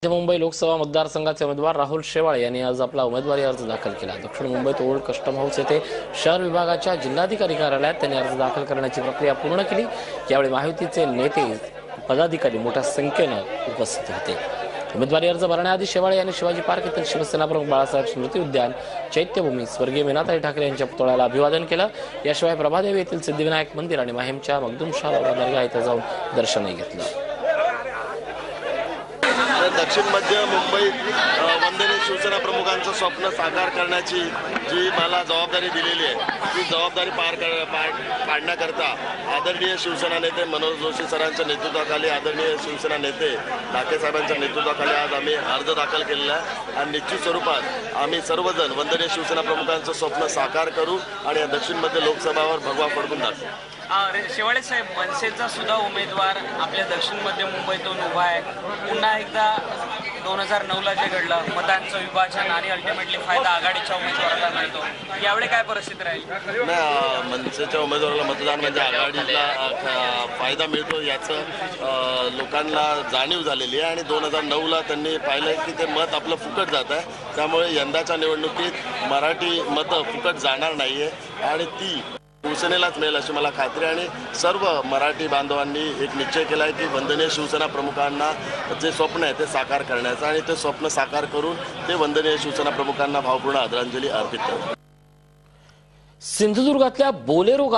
मुंबई लोकसभा मतदारसंघाचे उमेदवार राहुल शेवाळे यांनी आज आपला उमेदवारी अर्ज दाखल केला। दक्षिण मुंबईत ओल्ड कस्टम हाऊस येथे शहर विभागाच्या जिल्हाधिकारी कार्यालयात त्यांनी अर्ज दाखल करण्याची प्रक्रिया पूर्ण केली। यावेळी महायुतीचे नेते पदाधिकारी मोठ्या संख्येने उपस्थित होते। उमेदवारी अर्ज भरण्याआधी शेवाळे यांनी शिवाजी पार्क येथील शिवसेना प्रमुख बाळासाहेब स्मृती उद्यान, चैत्यभूमी, स्वर्गीय मीनाताई ठाकरे यांच्या पुतळ्याला अभिवादन केलं। याशिवाय प्रभादेवी येथील सिद्धिविनायक मंदिर आणि माहीमच्या मखदूमशाह दर्गा येथे जाऊन दर्शनही घेतलं। दक्षिण मध्य मुंबईत वंदनीय शिवसेना प्रमुखांचं स्वप्न साकार करण्याची जी मला जबाबदारी दिलेली आहे, ती जबाबदारी पाडण्याकरता आदरणीय शिवसेना नेते मनोज जोशी सरांच्या नेतृत्वाखाली, आदरणीय शिवसेना नेते ठाकरे साहेबांच्या नेतृत्वाखाली आज आम्ही अर्ज दाखल केलेला आहे आणि निश्चित स्वरूपात आम्ही सर्वजण वंदनीय शिवसेना प्रमुखांचं स्वप्न साकार करू आणि या दक्षिण मध्य लोकसभावर भगवा फडकून दाखवू। शेवाळे साहेब, मनसेचा सुद्धा उमेदवार आपल्या दक्षिण मध्य मुंबईतून उभा आहे। पुन्हा एकदा 2009ला जे घडलं मतांचं विभाजन आणि अल्टिमेटली फायदा आघाडीच्या उमेदवाराला मिळतो, यावेळी काय परिस्थिती राहील? नाही, मनसेच्या उमेदवाराला मतदान म्हणजे आघाडीला फायदा मिळतो याचं लोकांना जाणीव झालेली आहे आणि 2009ला त्यांनी पाहिलं की ते मत आपलं फुकट जात आहे। त्यामुळे यंदाच्या निवडणुकीत मराठी मतं फुकट जाणार नाही आहे आणि ती शिवसेनेलाच मिळेल अशी मला खात्री आहे। आणि सर्व मराठी बांधवांनी एक निश्चय केला आहे की वंदनीय शिवसेना प्रमुखांना जे स्वप्न आहे ते साकार करण्याचं आणि ते स्वप्न साकार करून ते वंदनीय शिवसेना प्रमुखांना भावपूर्ण आदरांजली अर्पित करतात। सिंधुदुर्गातल्या बोलेरो